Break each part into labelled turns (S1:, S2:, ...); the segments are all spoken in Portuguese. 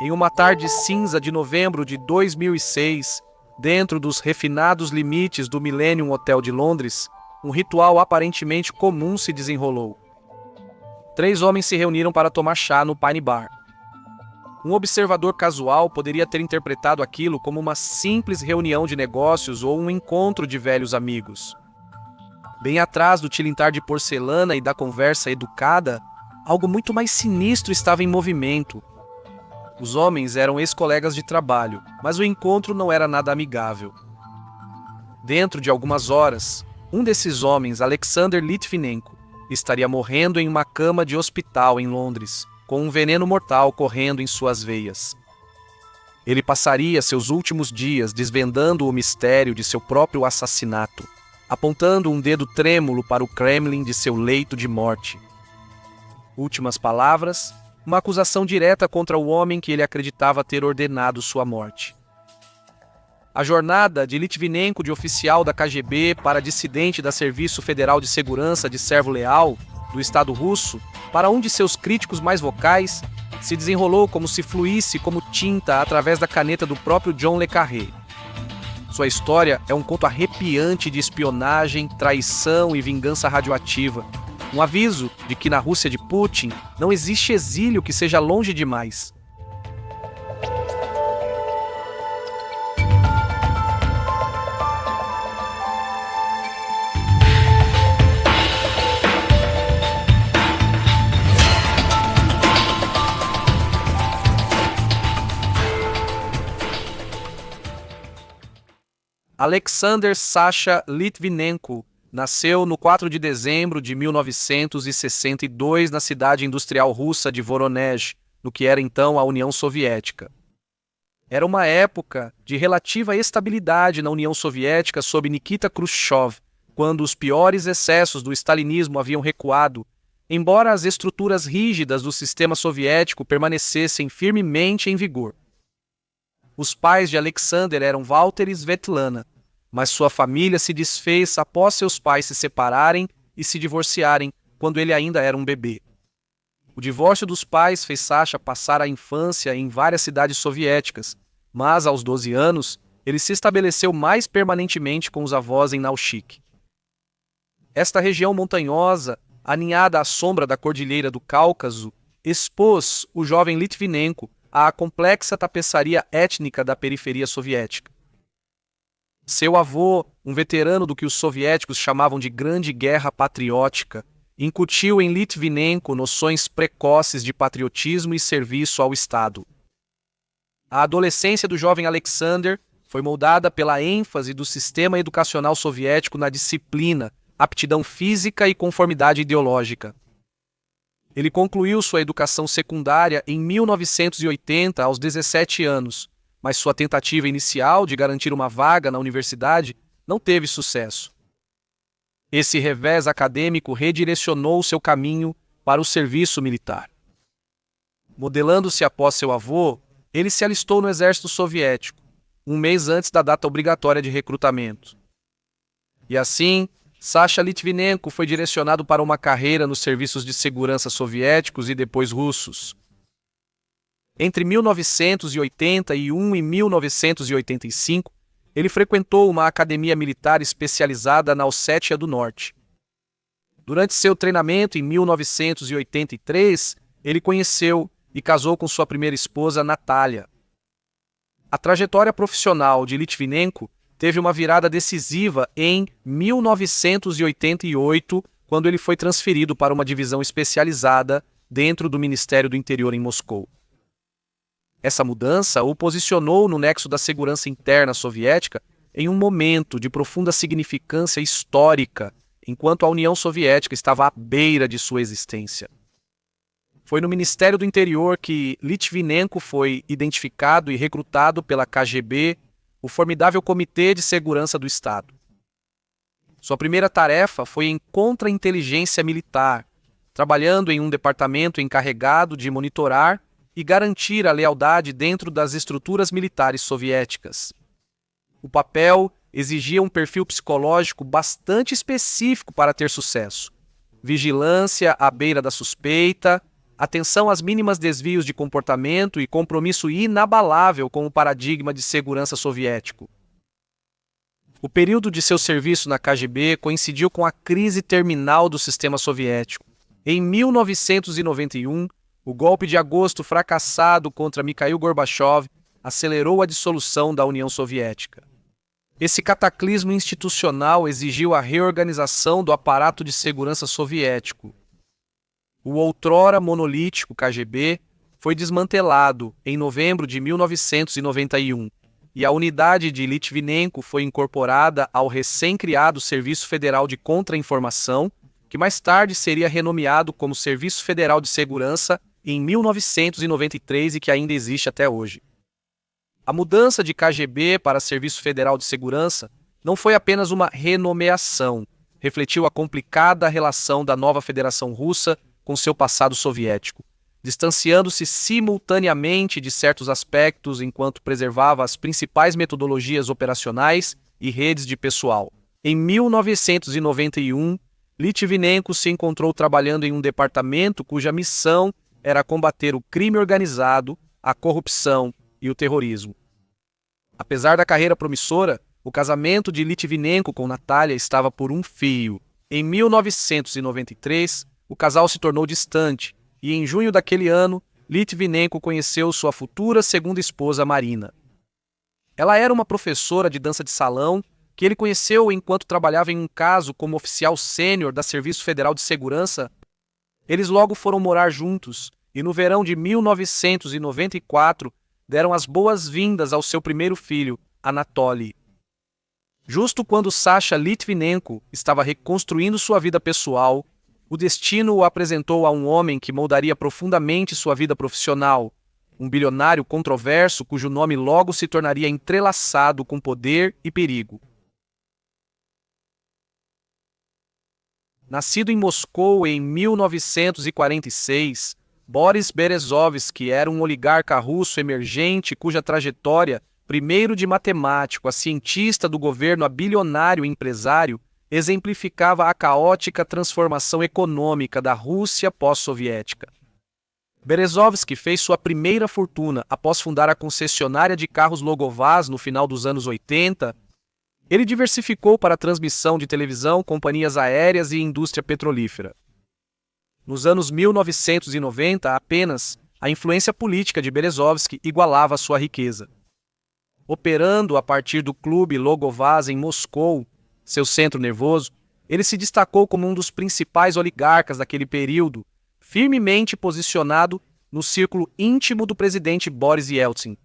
S1: Em uma tarde cinza de novembro de 2006, dentro dos refinados limites do Millennium Hotel de Londres, um ritual aparentemente comum se desenrolou. 3 homens se reuniram para tomar chá no Pine Bar. Um observador casual poderia ter interpretado aquilo como uma simples reunião de negócios ou um encontro de velhos amigos. Bem atrás do tilintar de porcelana e da conversa educada, algo muito mais sinistro estava em movimento. Os homens eram ex-colegas de trabalho, mas o encontro não era nada amigável. Dentro de algumas horas, um desses homens, Alexander Litvinenko, estaria morrendo em uma cama de hospital em Londres, com um veneno mortal correndo em suas veias. Ele passaria seus últimos dias desvendando o mistério de seu próprio assassinato, apontando um dedo trêmulo para o Kremlin de seu leito de morte. Últimas palavras, uma acusação direta contra o homem que ele acreditava ter ordenado sua morte. A jornada de Litvinenko de oficial da KGB para dissidente da Serviço Federal de Segurança de servo leal do Estado russo para um de seus críticos mais vocais se desenrolou como se fluísse como tinta através da caneta do próprio John le Carré. Sua história é um conto arrepiante de espionagem, traição e vingança radioativa. Um aviso de que na Rússia de Putin não existe exílio que seja longe demais. Alexander Sasha Litvinenko nasceu no 4 de dezembro de 1962 na cidade industrial russa de Voronezh, no que era então a União Soviética. Era uma época de relativa estabilidade na União Soviética sob Nikita Khrushchev, quando os piores excessos do stalinismo haviam recuado, embora as estruturas rígidas do sistema soviético permanecessem firmemente em vigor. Os pais de Alexander eram Walter e Svetlana, mas sua família se desfez após seus pais se separarem e se divorciarem quando ele ainda era um bebê. O divórcio dos pais fez Sasha passar a infância em várias cidades soviéticas, mas aos 12 anos ele se estabeleceu mais permanentemente com os avós em Naushik. Esta região montanhosa, aninhada à sombra da Cordilheira do Cáucaso, expôs o jovem Litvinenko à complexa tapeçaria étnica da periferia soviética. Seu avô, um veterano do que os soviéticos chamavam de Grande Guerra Patriótica, incutiu em Litvinenko noções precoces de patriotismo e serviço ao Estado. A adolescência do jovem Alexander foi moldada pela ênfase do sistema educacional soviético na disciplina, aptidão física e conformidade ideológica. Ele concluiu sua educação secundária em 1980, aos 17 anos, mas sua tentativa inicial de garantir uma vaga na universidade não teve sucesso. Esse revés acadêmico redirecionou seu caminho para o serviço militar. Modelando-se após seu avô, ele se alistou no exército soviético, um mês antes da data obrigatória de recrutamento. E assim, Sasha Litvinenko foi direcionado para uma carreira nos serviços de segurança soviéticos e depois russos. Entre 1981 e 1985, ele frequentou uma academia militar especializada na Ossétia do Norte. Durante seu treinamento em 1983, ele conheceu e casou com sua primeira esposa, Natália. A trajetória profissional de Litvinenko teve uma virada decisiva em 1988, quando ele foi transferido para uma divisão especializada dentro do Ministério do Interior em Moscou. Essa mudança o posicionou no nexo da segurança interna soviética em um momento de profunda significância histórica, enquanto a União Soviética estava à beira de sua existência. Foi no Ministério do Interior que Litvinenko foi identificado e recrutado pela KGB, o formidável Comitê de Segurança do Estado. Sua primeira tarefa foi em contra-inteligência militar, trabalhando em um departamento encarregado de monitorar e garantir a lealdade dentro das estruturas militares soviéticas. O papel exigia um perfil psicológico bastante específico para ter sucesso: vigilância à beira da suspeita, atenção às mínimas desvios de comportamento e compromisso inabalável com o paradigma de segurança soviético. O período de seu serviço na KGB coincidiu com a crise terminal do sistema soviético. Em 1991, o golpe de agosto fracassado contra Mikhail Gorbachev acelerou a dissolução da União Soviética. Esse cataclismo institucional exigiu a reorganização do aparato de segurança soviético. O outrora monolítico KGB foi desmantelado em novembro de 1991 e a unidade de Litvinenko foi incorporada ao recém-criado Serviço Federal de Contra-Informação, que mais tarde seria renomeado como Serviço Federal de Segurança em 1993 e que ainda existe até hoje. A mudança de KGB para Serviço Federal de Segurança não foi apenas uma renomeação, refletiu a complicada relação da nova Federação Russa com seu passado soviético, distanciando-se simultaneamente de certos aspectos enquanto preservava as principais metodologias operacionais e redes de pessoal. Em 1991, Litvinenko se encontrou trabalhando em um departamento cuja missão era combater o crime organizado, a corrupção e o terrorismo. Apesar da carreira promissora, o casamento de Litvinenko com Natalia estava por um fio. Em 1993, o casal se tornou distante e, em junho daquele ano, Litvinenko conheceu sua futura segunda esposa, Marina. Ela era uma professora de dança de salão que ele conheceu enquanto trabalhava em um caso como oficial sênior da Serviço Federal de Segurança. Eles logo foram morar juntos e, no verão de 1994, deram as boas-vindas ao seu primeiro filho, Anatoly. Justo quando Sasha Litvinenko estava reconstruindo sua vida pessoal, o destino o apresentou a um homem que moldaria profundamente sua vida profissional, um bilionário controverso cujo nome logo se tornaria entrelaçado com poder e perigo. Nascido em Moscou em 1946, Boris Berezovsky era um oligarca russo emergente cuja trajetória, primeiro de matemático a cientista do governo a bilionário empresário, exemplificava a caótica transformação econômica da Rússia pós-soviética. Berezovsky fez sua primeira fortuna após fundar a concessionária de carros Logovaz no final dos anos 80. Ele diversificou para a transmissão de televisão, companhias aéreas e indústria petrolífera. Nos anos 1990, apenas a influência política de Berezovsky igualava sua riqueza. Operando a partir do clube Logovaz em Moscou, seu centro nervoso, ele se destacou como um dos principais oligarcas daquele período, firmemente posicionado no círculo íntimo do presidente Boris Yeltsin.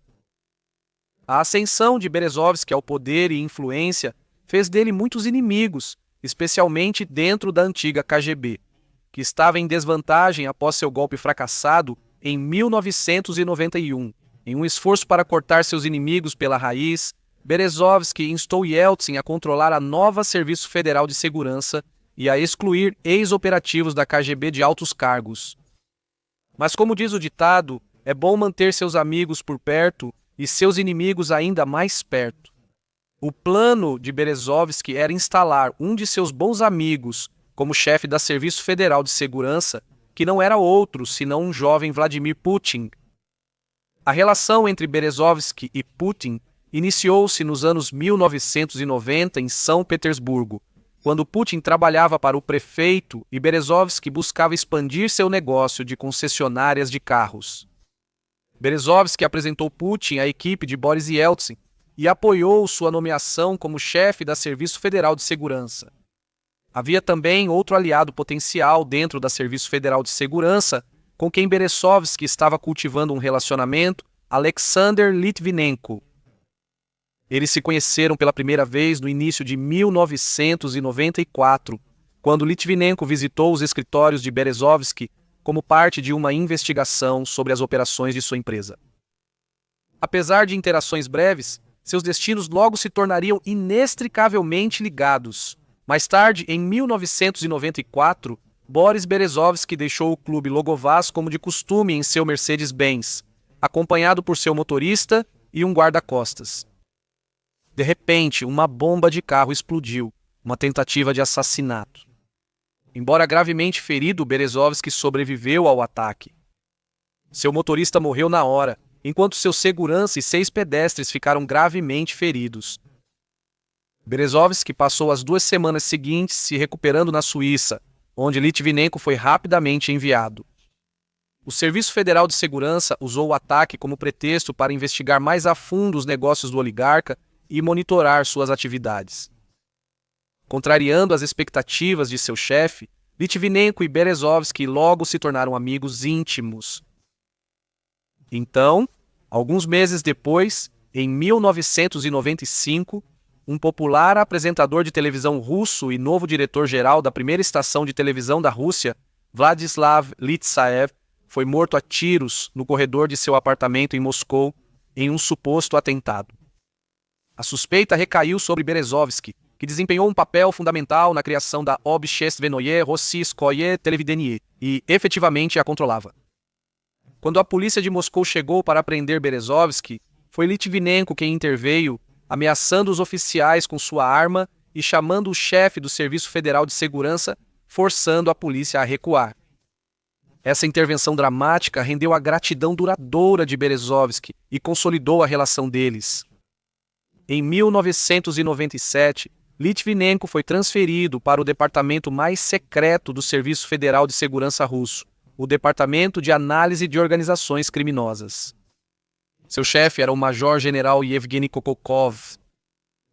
S1: A ascensão de Berezovsky ao poder e influência fez dele muitos inimigos, especialmente dentro da antiga KGB, que estava em desvantagem após seu golpe fracassado em 1991. Em um esforço para cortar seus inimigos pela raiz, Berezovsky instou Yeltsin a controlar a nova Serviço Federal de Segurança e a excluir ex-operativos da KGB de altos cargos. Mas, como diz o ditado, é bom manter seus amigos por perto e seus inimigos ainda mais perto. O plano de Berezovsky era instalar um de seus bons amigos como chefe da Serviço Federal de Segurança, que não era outro senão um jovem Vladimir Putin. A relação entre Berezovsky e Putin iniciou-se nos anos 1990 em São Petersburgo, quando Putin trabalhava para o prefeito e Berezovsky buscava expandir seu negócio de concessionárias de carros. Berezovsky apresentou Putin à equipe de Boris Yeltsin e apoiou sua nomeação como chefe da Serviço Federal de Segurança. Havia também outro aliado potencial dentro da Serviço Federal de Segurança, com quem Berezovsky estava cultivando um relacionamento, Alexander Litvinenko. Eles se conheceram pela primeira vez no início de 1994, quando Litvinenko visitou os escritórios de Berezovsky como parte de uma investigação sobre as operações de sua empresa. Apesar de interações breves, seus destinos logo se tornariam inextricavelmente ligados. Mais tarde, em 1994, Boris Berezovsky deixou o clube Logovaz como de costume em seu Mercedes-Benz, acompanhado por seu motorista e um guarda-costas. De repente, uma bomba de carro explodiu, uma tentativa de assassinato. Embora gravemente ferido, Berezovsky sobreviveu ao ataque. Seu motorista morreu na hora, enquanto seu segurança e 6 pedestres ficaram gravemente feridos. Berezovsky passou as 2 semanas seguintes se recuperando na Suíça, onde Litvinenko foi rapidamente enviado. O Serviço Federal de Segurança usou o ataque como pretexto para investigar mais a fundo os negócios do oligarca e monitorar suas atividades. Contrariando as expectativas de seu chefe, Litvinenko e Berezovsky logo se tornaram amigos íntimos. Então, alguns meses depois, em 1995, um popular apresentador de televisão russo e novo diretor-geral da primeira estação de televisão da Rússia, Vladislav Litsaev, foi morto a tiros no corredor de seu apartamento em Moscou em um suposto atentado. A suspeita recaiu sobre Berezovsky, que desempenhou um papel fundamental na criação da Общественное Rossiyskoye Televidenie e efetivamente a controlava. Quando a polícia de Moscou chegou para prender Berezovsky, foi Litvinenko quem interveio, ameaçando os oficiais com sua arma e chamando o chefe do Serviço Federal de Segurança, forçando a polícia a recuar. Essa intervenção dramática rendeu a gratidão duradoura de Berezovsky e consolidou a relação deles. Em 1997, Litvinenko foi transferido para o departamento mais secreto do Serviço Federal de Segurança russo, o Departamento de Análise de Organizações Criminosas. Seu chefe era o major-general Yevgeny Kokolkov.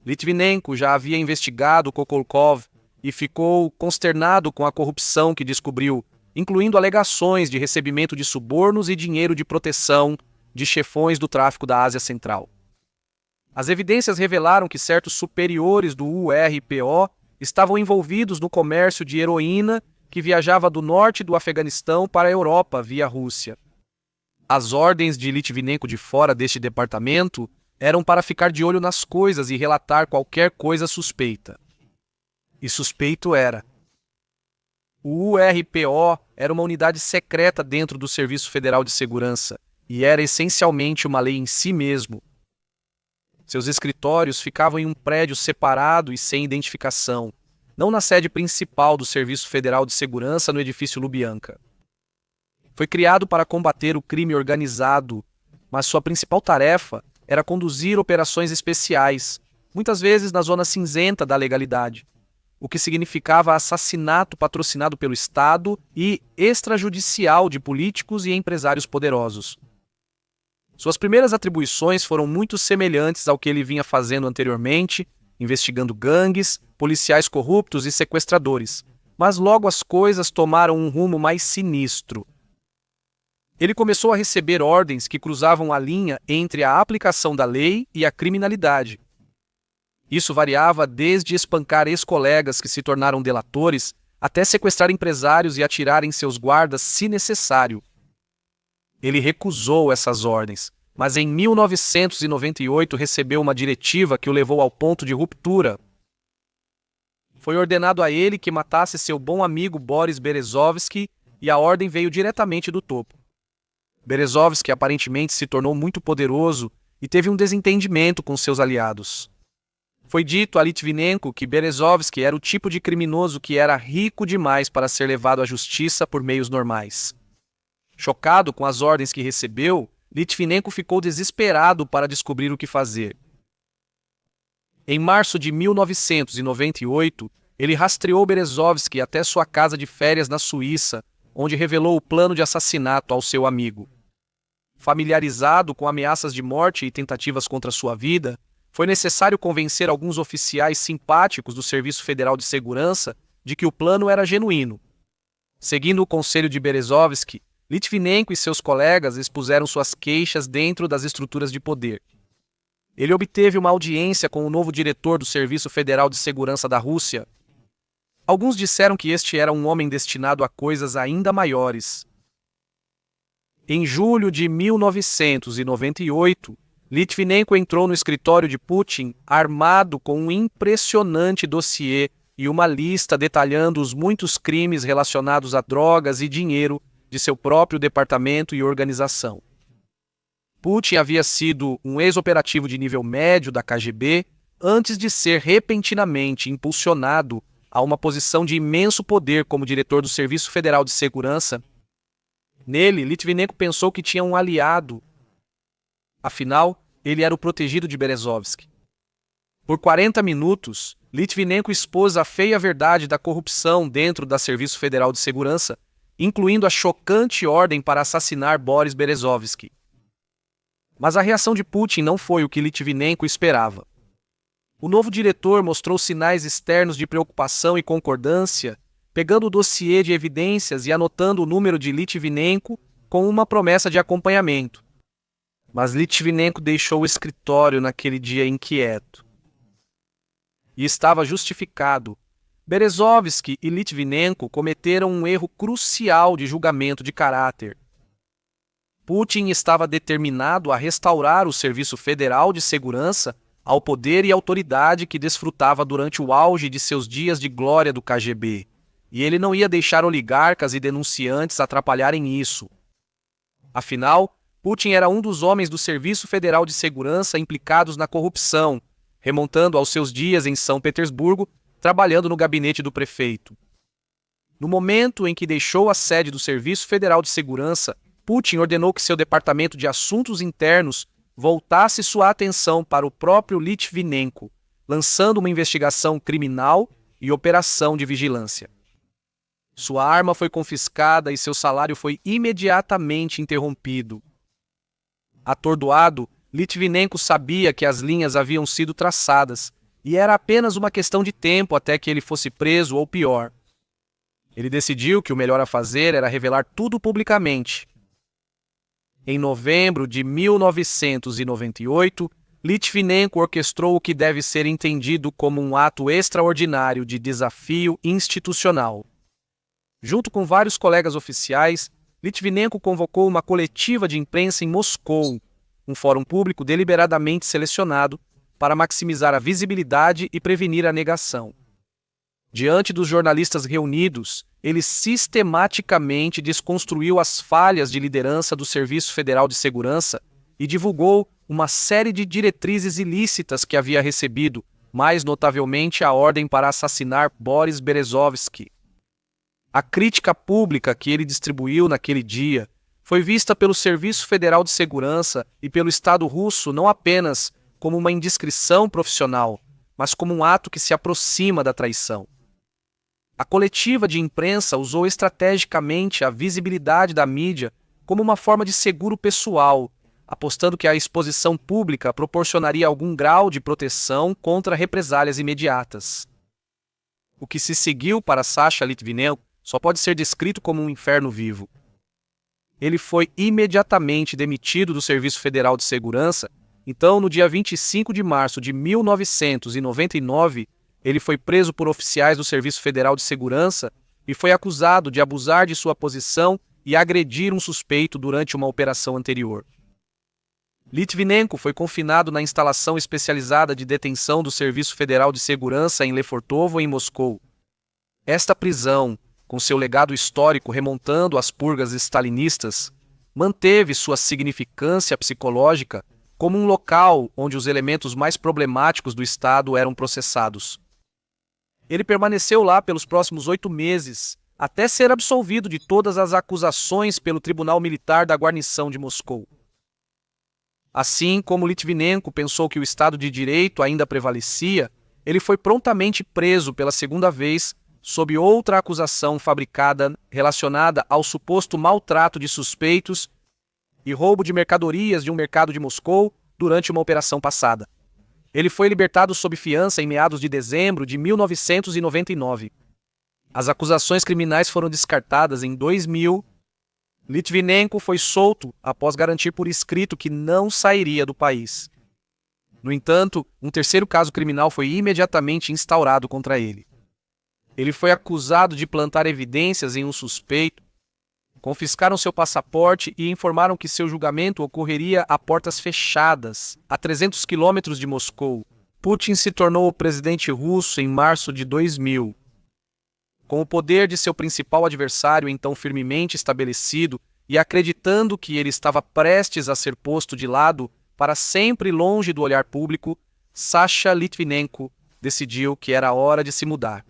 S1: Litvinenko já havia investigado Kokolkov e ficou consternado com a corrupção que descobriu, incluindo alegações de recebimento de subornos e dinheiro de proteção de chefões do tráfico da Ásia Central. As evidências revelaram que certos superiores do URPO estavam envolvidos no comércio de heroína que viajava do norte do Afeganistão para a Europa via Rússia. As ordens de Litvinenko de fora deste departamento eram para ficar de olho nas coisas e relatar qualquer coisa suspeita. E suspeito era. O URPO era uma unidade secreta dentro do Serviço Federal de Segurança e era essencialmente uma lei em si mesmo. Seus escritórios ficavam em um prédio separado e sem identificação, não na sede principal do Serviço Federal de Segurança no edifício Lubyanka. Foi criado para combater o crime organizado, mas sua principal tarefa era conduzir operações especiais, muitas vezes na zona cinzenta da legalidade, o que significava assassinato patrocinado pelo Estado e extrajudicial de políticos e empresários poderosos. Suas primeiras atribuições foram muito semelhantes ao que ele vinha fazendo anteriormente, investigando gangues, policiais corruptos e sequestradores, mas logo as coisas tomaram um rumo mais sinistro. Ele começou a receber ordens que cruzavam a linha entre a aplicação da lei e a criminalidade. Isso variava desde espancar ex-colegas que se tornaram delatores, até sequestrar empresários e atirar em seus guardas se necessário. Ele recusou essas ordens, mas em 1998 recebeu uma diretiva que o levou ao ponto de ruptura. Foi ordenado a ele que matasse seu bom amigo Boris Berezovsky e a ordem veio diretamente do topo. Berezovsky aparentemente se tornou muito poderoso e teve um desentendimento com seus aliados. Foi dito a Litvinenko que Berezovsky era o tipo de criminoso que era rico demais para ser levado à justiça por meios normais. Chocado com as ordens que recebeu, Litvinenko ficou desesperado para descobrir o que fazer. Em março de 1998, ele rastreou Berezovsky até sua casa de férias na Suíça, onde revelou o plano de assassinato ao seu amigo. Familiarizado com ameaças de morte e tentativas contra sua vida, foi necessário convencer alguns oficiais simpáticos do Serviço Federal de Segurança de que o plano era genuíno. Seguindo o conselho de Berezovsky, Litvinenko e seus colegas expuseram suas queixas dentro das estruturas de poder. Ele obteve uma audiência com o novo diretor do Serviço Federal de Segurança da Rússia. Alguns disseram que este era um homem destinado a coisas ainda maiores. Em julho de 1998, Litvinenko entrou no escritório de Putin armado com um impressionante dossiê e uma lista detalhando os muitos crimes relacionados a drogas e dinheiro de seu próprio departamento e organização. Putin havia sido um ex-operativo de nível médio da KGB antes de ser repentinamente impulsionado a uma posição de imenso poder como diretor do Serviço Federal de Segurança. Nele, Litvinenko pensou que tinha um aliado. Afinal, ele era o protegido de Berezovsky. Por 40 minutos, Litvinenko expôs a feia verdade da corrupção dentro da Serviço Federal de Segurança, incluindo a chocante ordem para assassinar Boris Berezovsky. Mas a reação de Putin não foi o que Litvinenko esperava. O novo diretor mostrou sinais externos de preocupação e concordância, pegando o dossiê de evidências e anotando o número de Litvinenko com uma promessa de acompanhamento. Mas Litvinenko deixou o escritório naquele dia inquieto. E estava justificado. Berezovsky e Litvinenko cometeram um erro crucial de julgamento de caráter. Putin estava determinado a restaurar o Serviço Federal de Segurança ao poder e autoridade que desfrutava durante o auge de seus dias de glória do KGB, e ele não ia deixar oligarcas e denunciantes atrapalharem isso. Afinal, Putin era um dos homens do Serviço Federal de Segurança implicados na corrupção, remontando aos seus dias em São Petersburgo, trabalhando no gabinete do prefeito. No momento em que deixou a sede do Serviço Federal de Segurança, Putin ordenou que seu Departamento de Assuntos Internos voltasse sua atenção para o próprio Litvinenko, lançando uma investigação criminal e operação de vigilância. Sua arma foi confiscada e seu salário foi imediatamente interrompido. Atordoado, Litvinenko sabia que as linhas haviam sido traçadas e era apenas uma questão de tempo até que ele fosse preso ou pior. Ele decidiu que o melhor a fazer era revelar tudo publicamente. Em novembro de 1998, Litvinenko orquestrou o que deve ser entendido como um ato extraordinário de desafio institucional. Junto com vários colegas oficiais, Litvinenko convocou uma coletiva de imprensa em Moscou, um fórum público deliberadamente selecionado para maximizar a visibilidade e prevenir a negação. Diante dos jornalistas reunidos, ele sistematicamente desconstruiu as falhas de liderança do Serviço Federal de Segurança e divulgou uma série de diretrizes ilícitas que havia recebido, mais notavelmente a ordem para assassinar Boris Berezovsky. A crítica pública que ele distribuiu naquele dia foi vista pelo Serviço Federal de Segurança e pelo Estado russo não apenas como uma indiscrição profissional, mas como um ato que se aproxima da traição. A coletiva de imprensa usou estrategicamente a visibilidade da mídia como uma forma de seguro pessoal, apostando que a exposição pública proporcionaria algum grau de proteção contra represálias imediatas. O que se seguiu para Sasha Litvinenko só pode ser descrito como um inferno vivo. Ele foi imediatamente demitido do Serviço Federal de Segurança, então no dia 25 de março de 1999, ele foi preso por oficiais do Serviço Federal de Segurança e foi acusado de abusar de sua posição e agredir um suspeito durante uma operação anterior. Litvinenko foi confinado na instalação especializada de detenção do Serviço Federal de Segurança em Lefortovo, em Moscou. Esta prisão, com seu legado histórico remontando às purgas stalinistas, manteve sua significância psicológica como um local onde os elementos mais problemáticos do Estado eram processados. Ele permaneceu lá pelos próximos 8 meses, até ser absolvido de todas as acusações pelo Tribunal Militar da Guarnição de Moscou. Assim como Litvinenko pensou que o Estado de Direito ainda prevalecia, ele foi prontamente preso pela segunda vez sob outra acusação fabricada relacionada ao suposto maltrato de suspeitos e roubo de mercadorias de um mercado de Moscou durante uma operação passada. Ele foi libertado sob fiança em meados de dezembro de 1999. As acusações criminais foram descartadas em 2000. Litvinenko foi solto após garantir por escrito que não sairia do país. No entanto, um terceiro caso criminal foi imediatamente instaurado contra ele. Ele foi acusado de plantar evidências em um suspeito, confiscaram seu passaporte e informaram que seu julgamento ocorreria a portas fechadas, a 300 quilômetros de Moscou. Putin se tornou o presidente russo em março de 2000. Com o poder de seu principal adversário então firmemente estabelecido e acreditando que ele estava prestes a ser posto de lado para sempre longe do olhar público, Sasha Litvinenko decidiu que era hora de se mudar.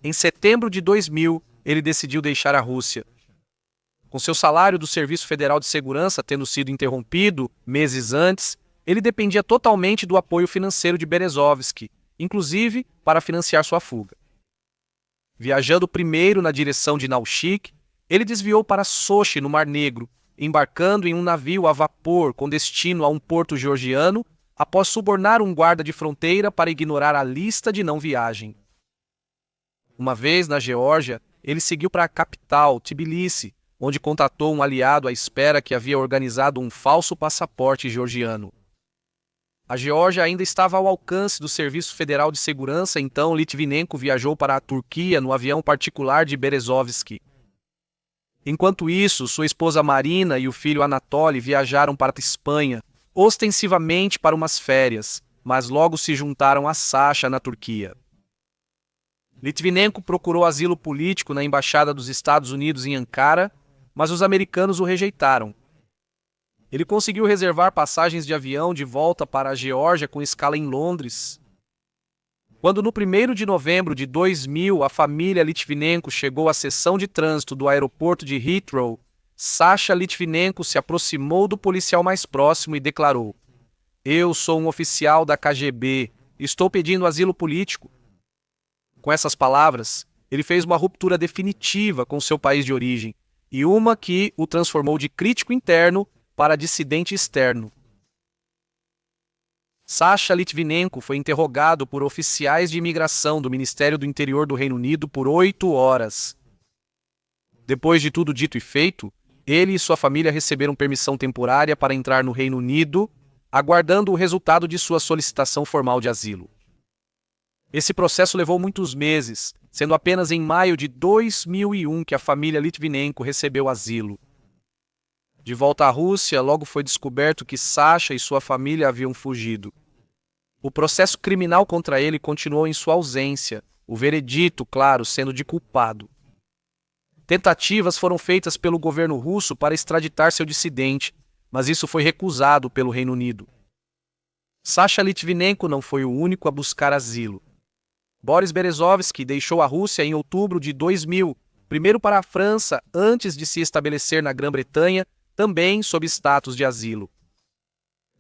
S1: Em setembro de 2000, ele decidiu deixar a Rússia. Com seu salário do Serviço Federal de Segurança tendo sido interrompido meses antes, ele dependia totalmente do apoio financeiro de Berezovsky, inclusive para financiar sua fuga. Viajando primeiro na direção de Naushik, ele desviou para Sochi, no Mar Negro, embarcando em um navio a vapor com destino a um porto georgiano, após subornar um guarda de fronteira para ignorar a lista de não viagem. Uma vez na Geórgia, ele seguiu para a capital, Tbilisi, onde contatou um aliado à espera que havia organizado um falso passaporte georgiano. A Geórgia ainda estava ao alcance do Serviço Federal de Segurança, então Litvinenko viajou para a Turquia no avião particular de Berezovsky. Enquanto isso, sua esposa Marina e o filho Anatoly viajaram para a Espanha, ostensivamente para umas férias, mas logo se juntaram a Sasha na Turquia. Litvinenko procurou asilo político na Embaixada dos Estados Unidos em Ankara, mas os americanos o rejeitaram. Ele conseguiu reservar passagens de avião de volta para a Geórgia com escala em Londres. Quando no 1º de novembro de 2000 a família Litvinenko chegou à seção de trânsito do aeroporto de Heathrow, Sasha Litvinenko se aproximou do policial mais próximo e declarou: "Eu sou um oficial da KGB, estou pedindo asilo político." Com essas palavras, ele fez uma ruptura definitiva com seu país de origem, e uma que o transformou de crítico interno para dissidente externo. Sasha Litvinenko foi interrogado por oficiais de imigração do Ministério do Interior do Reino Unido por 8 horas. Depois de tudo dito e feito, ele e sua família receberam permissão temporária para entrar no Reino Unido, aguardando o resultado de sua solicitação formal de asilo. Esse processo levou muitos meses, sendo apenas em maio de 2001 que a família Litvinenko recebeu asilo. De volta à Rússia, logo foi descoberto que Sasha e sua família haviam fugido. O processo criminal contra ele continuou em sua ausência, o veredito, claro, sendo de culpado. Tentativas foram feitas pelo governo russo para extraditar seu dissidente, mas isso foi recusado pelo Reino Unido. Sasha Litvinenko não foi o único a buscar asilo. Boris Berezovsky deixou a Rússia em outubro de 2000, primeiro para a França, antes de se estabelecer na Grã-Bretanha, também sob status de asilo.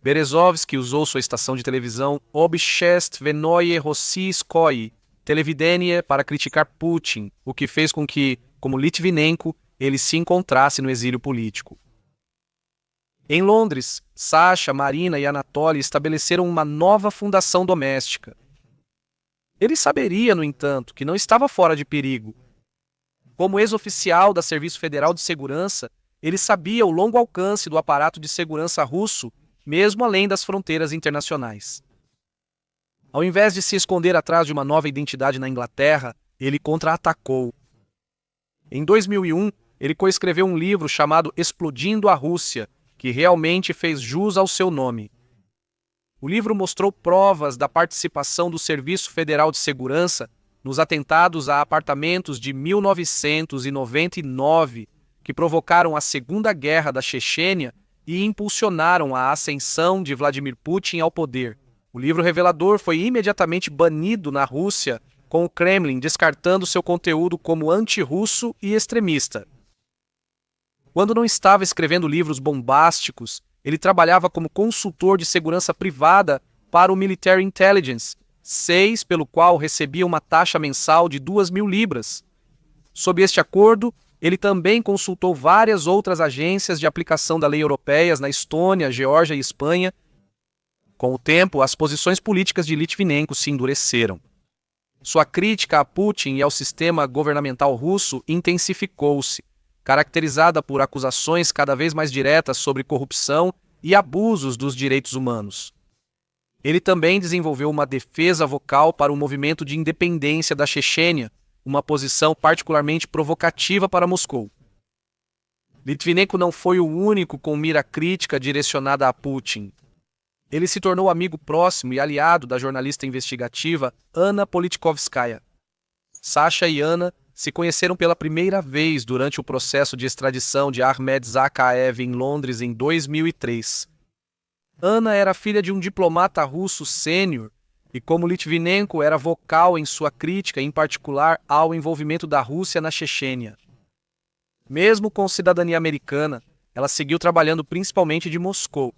S1: Berezovsky usou sua estação de televisão Obshestvenoye Rossiyskoye Televidenie para criticar Putin, o que fez com que, como Litvinenko, ele se encontrasse no exílio político. Em Londres, Sasha, Marina e Anatoly estabeleceram uma nova fundação doméstica. Ele saberia, no entanto, que não estava fora de perigo. Como ex-oficial da Serviço Federal de Segurança, ele sabia o longo alcance do aparato de segurança russo, mesmo além das fronteiras internacionais. Ao invés de se esconder atrás de uma nova identidade na Inglaterra, ele contra-atacou. Em 2001, ele coescreveu um livro chamado Explodindo a Rússia, que realmente fez jus ao seu nome. O livro mostrou provas da participação do Serviço Federal de Segurança nos atentados a apartamentos de 1999, que provocaram a Segunda Guerra da Chechênia e impulsionaram a ascensão de Vladimir Putin ao poder. O livro revelador foi imediatamente banido na Rússia, com o Kremlin descartando seu conteúdo como anti-russo e extremista. Quando não estava escrevendo livros bombásticos, ele trabalhava como consultor de segurança privada para o Military Intelligence, pelo qual recebia uma taxa mensal de 2.000 libras. Sob este acordo, ele também consultou várias outras agências de aplicação da lei europeias na Estônia, Geórgia e Espanha. Com o tempo, as posições políticas de Litvinenko se endureceram. Sua crítica a Putin e ao sistema governamental russo intensificou-se, caracterizada por acusações cada vez mais diretas sobre corrupção e abusos dos direitos humanos. Ele também desenvolveu uma defesa vocal para o movimento de independência da Chechênia, uma posição particularmente provocativa para Moscou. Litvinenko não foi o único com mira crítica direcionada a Putin. Ele se tornou amigo próximo e aliado da jornalista investigativa Anna Politkovskaya. Sasha e Anna se conheceram pela primeira vez durante o processo de extradição de Ahmed Zakaev em Londres em 2003. Anna era filha de um diplomata russo sênior e como Litvinenko era vocal em sua crítica, em particular ao envolvimento da Rússia na Chechênia. Mesmo com cidadania americana, ela seguiu trabalhando principalmente de Moscou.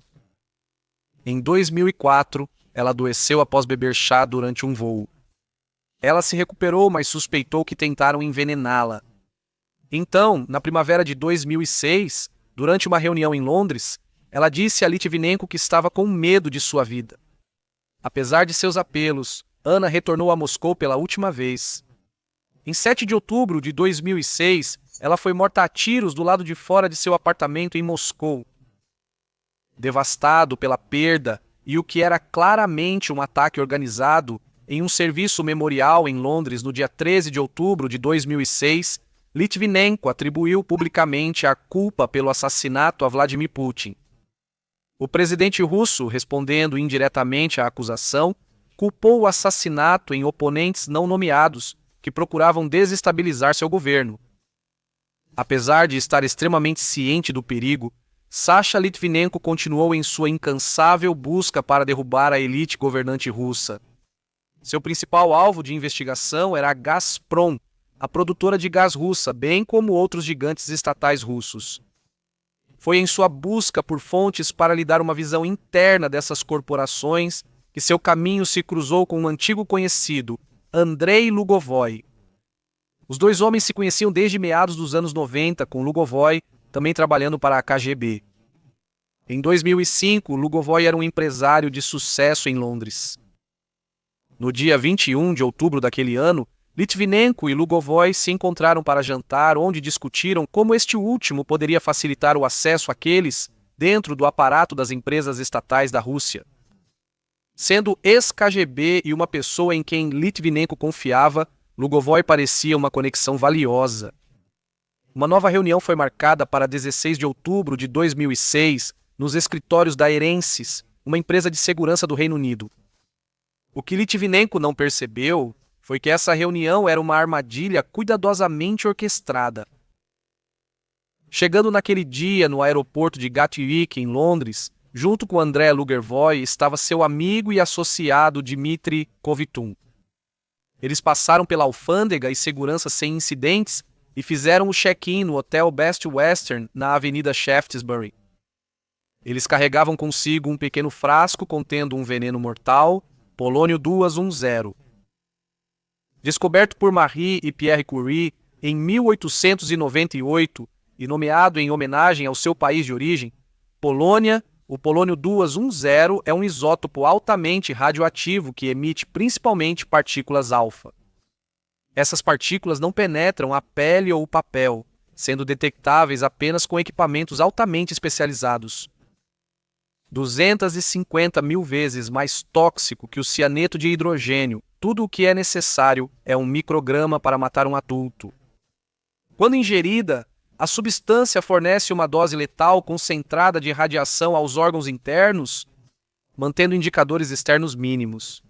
S1: Em 2004, ela adoeceu após beber chá durante um voo. Ela se recuperou, mas suspeitou que tentaram envenená-la. Então, na primavera de 2006, durante uma reunião em Londres, ela disse a Litvinenko que estava com medo de sua vida. Apesar de seus apelos, Anna retornou a Moscou pela última vez. Em 7 de outubro de 2006, ela foi morta a tiros do lado de fora de seu apartamento em Moscou. Devastado pela perda e o que era claramente um ataque organizado, em um serviço memorial em Londres no dia 13 de outubro de 2006, Litvinenko atribuiu publicamente a culpa pelo assassinato a Vladimir Putin. O presidente russo, respondendo indiretamente à acusação, culpou o assassinato em oponentes não nomeados que procuravam desestabilizar seu governo. Apesar de estar extremamente ciente do perigo, Sasha Litvinenko continuou em sua incansável busca para derrubar a elite governante russa. Seu principal alvo de investigação era a Gazprom, a produtora de gás russa, bem como outros gigantes estatais russos. Foi em sua busca por fontes para lhe dar uma visão interna dessas corporações que seu caminho se cruzou com um antigo conhecido, Andrei Lugovoy. Os dois homens se conheciam desde meados dos anos 90, com Lugovoy também trabalhando para a KGB. Em 2005, Lugovoy era um empresário de sucesso em Londres. No dia 21 de outubro daquele ano, Litvinenko e Lugovoy se encontraram para jantar, onde discutiram como este último poderia facilitar o acesso àqueles dentro do aparato das empresas estatais da Rússia. Sendo ex-KGB e uma pessoa em quem Litvinenko confiava, Lugovoy parecia uma conexão valiosa. Uma nova reunião foi marcada para 16 de outubro de 2006, nos escritórios da Erensis, uma empresa de segurança do Reino Unido. O que Litvinenko não percebeu foi que essa reunião era uma armadilha cuidadosamente orquestrada. Chegando naquele dia no aeroporto de Gatwick, em Londres, junto com André Lugovoy, estava seu amigo e associado Dmitry Kovtun. Eles passaram pela alfândega e segurança sem incidentes e fizeram o check-in no Hotel Best Western, na Avenida Shaftesbury. Eles carregavam consigo um pequeno frasco contendo um veneno mortal, polônio 210. Descoberto por Marie e Pierre Curie em 1898 e nomeado em homenagem ao seu país de origem, Polônia, o polônio 210 é um isótopo altamente radioativo que emite principalmente partículas alfa. Essas partículas não penetram a pele ou o papel, sendo detectáveis apenas com equipamentos altamente especializados. 250 mil vezes mais tóxico que o cianeto de hidrogênio, tudo o que é necessário é um micrograma para matar um adulto. Quando ingerida, a substância fornece uma dose letal concentrada de radiação aos órgãos internos, mantendo indicadores externos mínimos.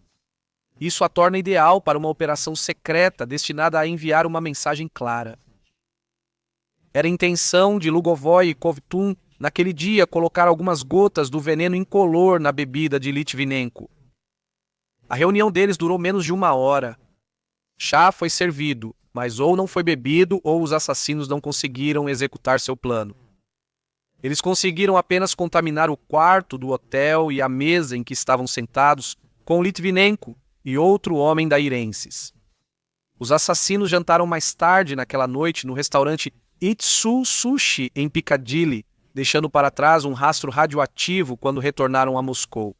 S1: Isso a torna ideal para uma operação secreta destinada a enviar uma mensagem clara. Era a intenção de Lugovoy e Kovtun, naquele dia, colocar algumas gotas do veneno incolor na bebida de Litvinenko. A reunião deles durou menos de 1 hora. Chá foi servido, mas ou não foi bebido ou os assassinos não conseguiram executar seu plano. Eles conseguiram apenas contaminar o quarto do hotel e a mesa em que estavam sentados com Litvinenko e outro homem da Irensis. Os assassinos jantaram mais tarde naquela noite no restaurante Itsu Sushi em Piccadilly, deixando para trás um rastro radioativo quando retornaram a Moscou.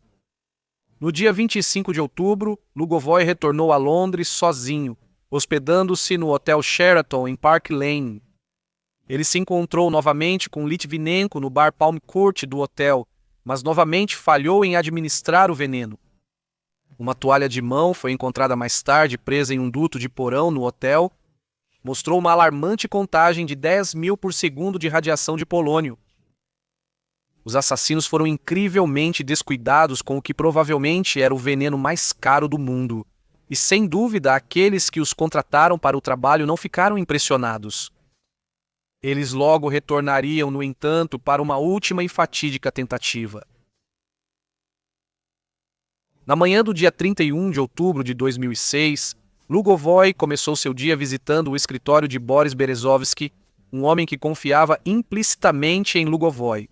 S1: No dia 25 de outubro, Lugovoy retornou a Londres sozinho, hospedando-se no Hotel Sheraton em Park Lane. Ele se encontrou novamente com Litvinenko no bar Palm Court do hotel, mas novamente falhou em administrar o veneno. Uma toalha de mão foi encontrada mais tarde presa em um duto de porão no hotel, mostrou uma alarmante contagem de 10 mil por segundo de radiação de polônio. Os assassinos foram incrivelmente descuidados com o que provavelmente era o veneno mais caro do mundo, e sem dúvida aqueles que os contrataram para o trabalho não ficaram impressionados. Eles logo retornariam, no entanto, para uma última e fatídica tentativa. Na manhã do dia 31 de outubro de 2006, Lugovoy começou seu dia visitando o escritório de Boris Berezovsky, um homem que confiava implicitamente em Lugovoy.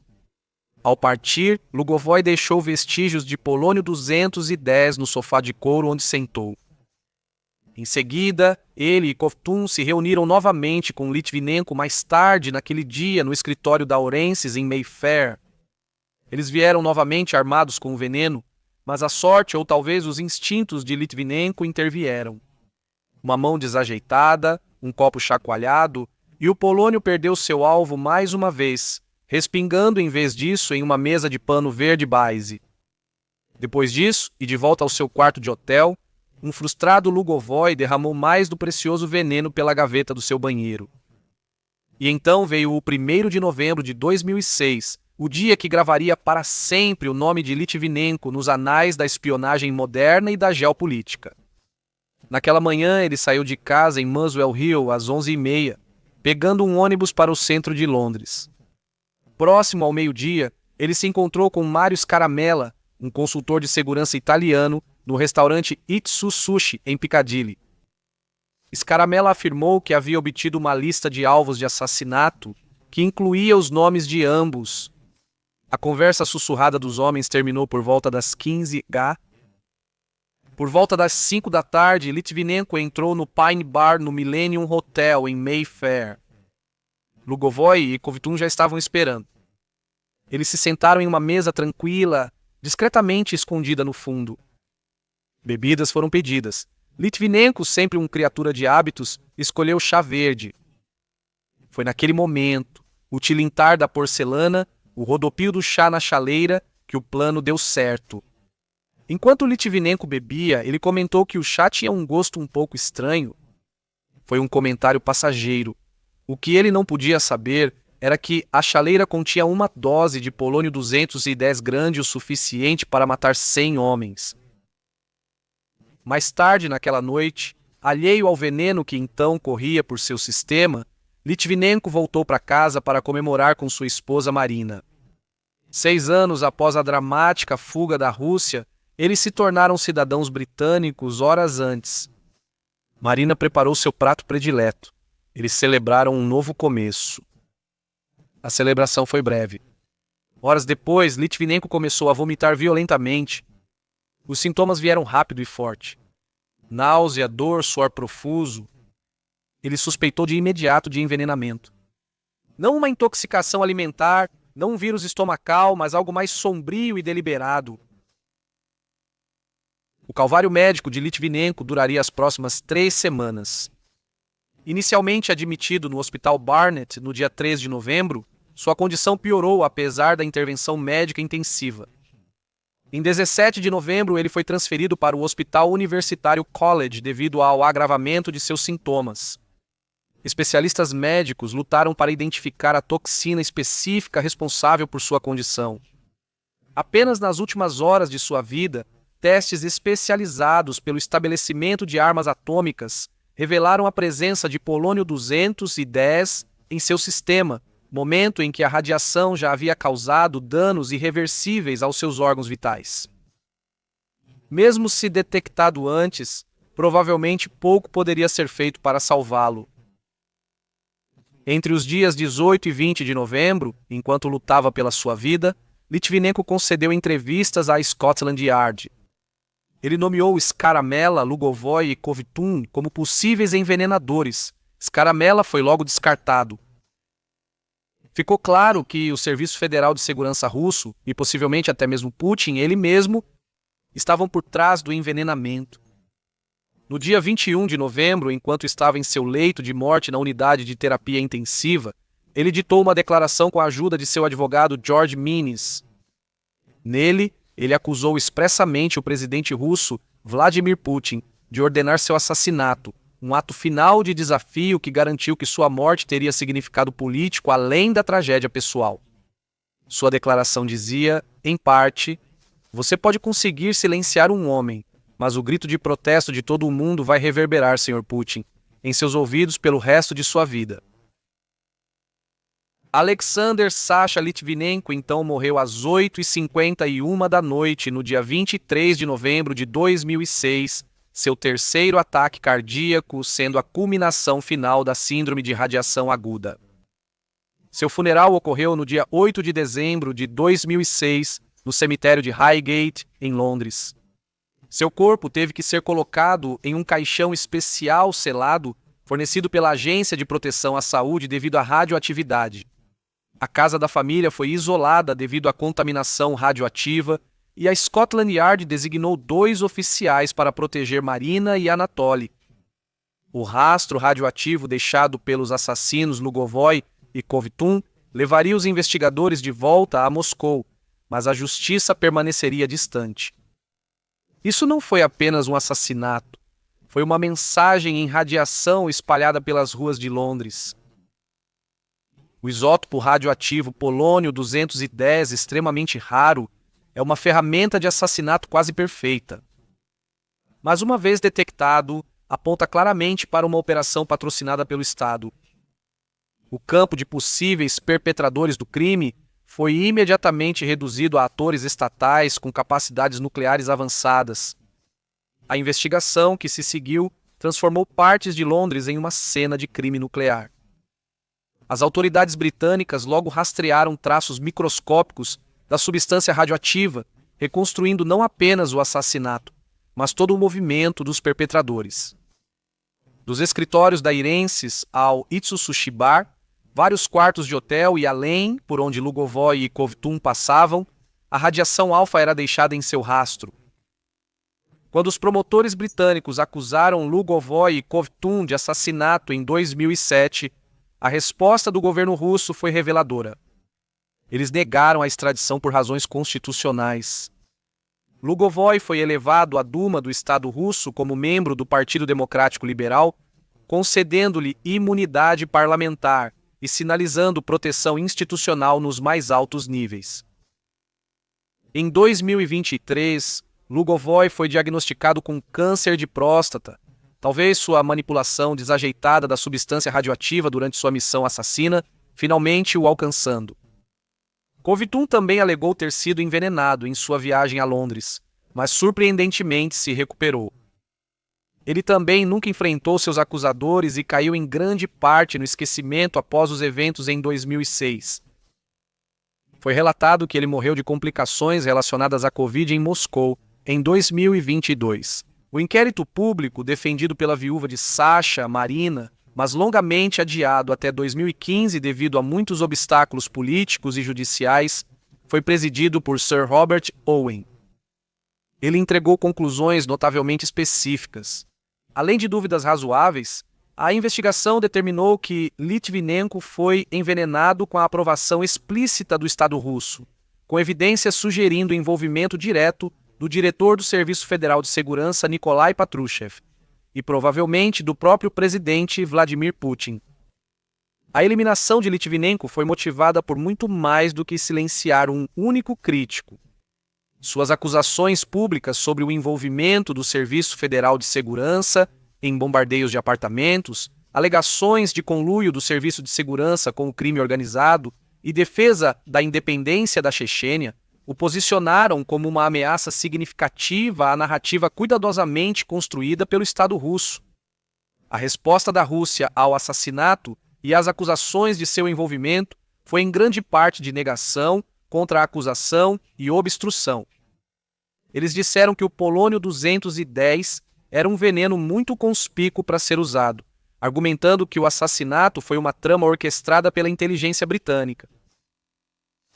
S1: Ao partir, Lugovoy deixou vestígios de polônio 210 no sofá de couro onde sentou. Em seguida, ele e Kovtun se reuniram novamente com Litvinenko mais tarde naquele dia no escritório da Orenses em Mayfair. Eles vieram novamente armados com o veneno, mas a sorte ou talvez os instintos de Litvinenko intervieram. Uma mão desajeitada, um copo chacoalhado, e o polônio perdeu seu alvo mais uma vez, respingando em vez disso em uma mesa de pano verde baize. Depois disso, e de volta ao seu quarto de hotel, um frustrado Lugovoy derramou mais do precioso veneno pela gaveta do seu banheiro. E então veio o 1º de novembro de 2006, o dia que gravaria para sempre o nome de Litvinenko nos anais da espionagem moderna e da geopolítica. Naquela manhã, ele saiu de casa em Muswell Hill às 11h30, pegando um ônibus para o centro de Londres. Próximo ao meio-dia, ele se encontrou com Mario Scaramella, um consultor de segurança italiano, no restaurante Itsu Sushi, em Piccadilly. Scaramella afirmou que havia obtido uma lista de alvos de assassinato que incluía os nomes de ambos. A conversa sussurrada dos homens terminou por volta das 15h. Por volta das 5 da tarde, Litvinenko entrou no Pine Bar no Millennium Hotel, em Mayfair. Lugovoy e Kovtun já estavam esperando. Eles se sentaram em uma mesa tranquila, discretamente escondida no fundo. Bebidas foram pedidas. Litvinenko, sempre uma criatura de hábitos, escolheu chá verde. Foi naquele momento, o tilintar da porcelana, o rodopio do chá na chaleira, que o plano deu certo. Enquanto Litvinenko bebia, ele comentou que o chá tinha um gosto um pouco estranho. Foi um comentário passageiro. O que ele não podia saber era que a chaleira continha uma dose de polônio 210 grande o suficiente para matar 100 homens. Mais tarde naquela noite, alheio ao veneno que então corria por seu sistema, Litvinenko voltou para casa para comemorar com sua esposa Marina. 6 anos após a dramática fuga da Rússia, eles se tornaram cidadãos britânicos horas antes. Marina preparou seu prato predileto. Eles celebraram um novo começo. A celebração foi breve. Horas depois, Litvinenko começou a vomitar violentamente. Os sintomas vieram rápido e forte. Náusea, dor, suor profuso. Ele suspeitou de imediato de envenenamento. Não uma intoxicação alimentar, não um vírus estomacal, mas algo mais sombrio e deliberado. O calvário médico de Litvinenko duraria as próximas 3 semanas. Inicialmente admitido no Hospital Barnet no dia 3 de novembro, sua condição piorou apesar da intervenção médica intensiva. Em 17 de novembro, ele foi transferido para o Hospital Universitário College devido ao agravamento de seus sintomas. Especialistas médicos lutaram para identificar a toxina específica responsável por sua condição. Apenas nas últimas horas de sua vida, testes especializados pelo estabelecimento de armas atômicas revelaram a presença de polônio 210 em seu sistema, momento em que a radiação já havia causado danos irreversíveis aos seus órgãos vitais. Mesmo se detectado antes, provavelmente pouco poderia ser feito para salvá-lo. Entre os dias 18 e 20 de novembro, enquanto lutava pela sua vida, Litvinenko concedeu entrevistas à Scotland Yard. Ele nomeou Scaramella, Lugovoy e Kovtun como possíveis envenenadores. Scaramella foi logo descartado. Ficou claro que o Serviço Federal de Segurança russo, e possivelmente até mesmo Putin, ele mesmo, estavam por trás do envenenamento. No dia 21 de novembro, enquanto estava em seu leito de morte na unidade de terapia intensiva, ele ditou uma declaração com a ajuda de seu advogado George Minnis. Nele, ele acusou expressamente o presidente russo Vladimir Putin de ordenar seu assassinato, um ato final de desafio que garantiu que sua morte teria significado político além da tragédia pessoal. Sua declaração dizia, em parte, você pode conseguir silenciar um homem, mas o grito de protesto de todo o mundo vai reverberar, Sr. Putin, em seus ouvidos pelo resto de sua vida. Alexander Sasha Litvinenko então morreu às 8h51 da noite, no dia 23 de novembro de 2006, seu terceiro ataque cardíaco, sendo a culminação final da síndrome de radiação aguda. Seu funeral ocorreu no dia 8 de dezembro de 2006, no cemitério de Highgate, em Londres. Seu corpo teve que ser colocado em um caixão especial selado, fornecido pela Agência de Proteção à Saúde devido à radioatividade. A casa da família foi isolada devido à contaminação radioativa e a Scotland Yard designou 2 oficiais para proteger Marina e Anatoly. O rastro radioativo deixado pelos assassinos Lugovoy e Kovtun levaria os investigadores de volta a Moscou, mas a justiça permaneceria distante. Isso não foi apenas um assassinato, foi uma mensagem em radiação espalhada pelas ruas de Londres. O isótopo radioativo polônio-210, extremamente raro, é uma ferramenta de assassinato quase perfeita. Mas uma vez detectado, aponta claramente para uma operação patrocinada pelo Estado. O campo de possíveis perpetradores do crime foi imediatamente reduzido a atores estatais com capacidades nucleares avançadas. A investigação que se seguiu transformou partes de Londres em uma cena de crime nuclear. As autoridades britânicas logo rastrearam traços microscópicos da substância radioativa, reconstruindo não apenas o assassinato, mas todo o movimento dos perpetradores. Dos escritórios da Irensis ao Itsusushi Bar, vários quartos de hotel e além, por onde Lugovoy e Kovtun passavam, a radiação alfa era deixada em seu rastro. Quando os promotores britânicos acusaram Lugovoy e Kovtun de assassinato em 2007, a resposta do governo russo foi reveladora. Eles negaram a extradição por razões constitucionais. Lugovoy foi elevado à Duma do Estado russo como membro do Partido Democrático Liberal, concedendo-lhe imunidade parlamentar e sinalizando proteção institucional nos mais altos níveis. Em 2023, Lugovoy foi diagnosticado com câncer de próstata, talvez sua manipulação desajeitada da substância radioativa durante sua missão assassina, finalmente o alcançando. Kovtun também alegou ter sido envenenado em sua viagem a Londres, mas surpreendentemente se recuperou. Ele também nunca enfrentou seus acusadores e caiu em grande parte no esquecimento após os eventos em 2006. Foi relatado que ele morreu de complicações relacionadas à Covid em Moscou, em 2022. O inquérito público, defendido pela viúva de Sasha, Marina, mas longamente adiado até 2015 devido a muitos obstáculos políticos e judiciais, foi presidido por Sir Robert Owen. Ele entregou conclusões notavelmente específicas. Além de dúvidas razoáveis, a investigação determinou que Litvinenko foi envenenado com a aprovação explícita do Estado russo, com evidências sugerindo envolvimento direto do diretor do Serviço Federal de Segurança Nikolai Patrushev e provavelmente do próprio presidente Vladimir Putin. A eliminação de Litvinenko foi motivada por muito mais do que silenciar um único crítico. Suas acusações públicas sobre o envolvimento do Serviço Federal de Segurança em bombardeios de apartamentos, alegações de conluio do Serviço de Segurança com o crime organizado e defesa da independência da Chechênia o posicionaram como uma ameaça significativa à narrativa cuidadosamente construída pelo Estado russo. A resposta da Rússia ao assassinato e às acusações de seu envolvimento foi em grande parte de negação, contra-acusação e obstrução. Eles disseram que o polônio-210 era um veneno muito conspícuo para ser usado, argumentando que o assassinato foi uma trama orquestrada pela inteligência britânica.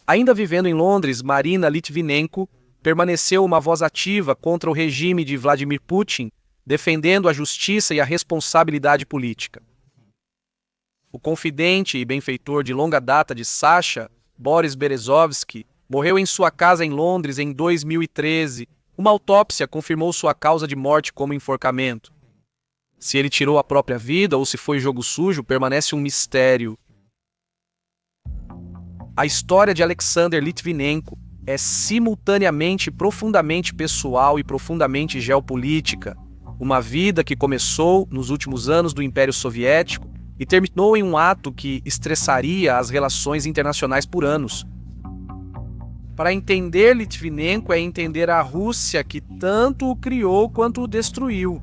S1: Ainda vivendo em Londres, Marina Litvinenko permaneceu uma voz ativa contra o regime de Vladimir Putin, defendendo a justiça e a responsabilidade política. O confidente e benfeitor de longa data de Sasha, Boris Berezovsky, morreu em sua casa em Londres em 2013. Uma autópsia confirmou sua causa de morte como enforcamento. Se ele tirou a própria vida ou se foi jogo sujo, permanece um mistério. A história de Alexander Litvinenko é simultaneamente profundamente pessoal e profundamente geopolítica. Uma vida que começou nos últimos anos do Império Soviético e terminou em um ato que estressaria as relações internacionais por anos. Para entender Litvinenko é entender a Rússia que tanto o criou quanto o destruiu.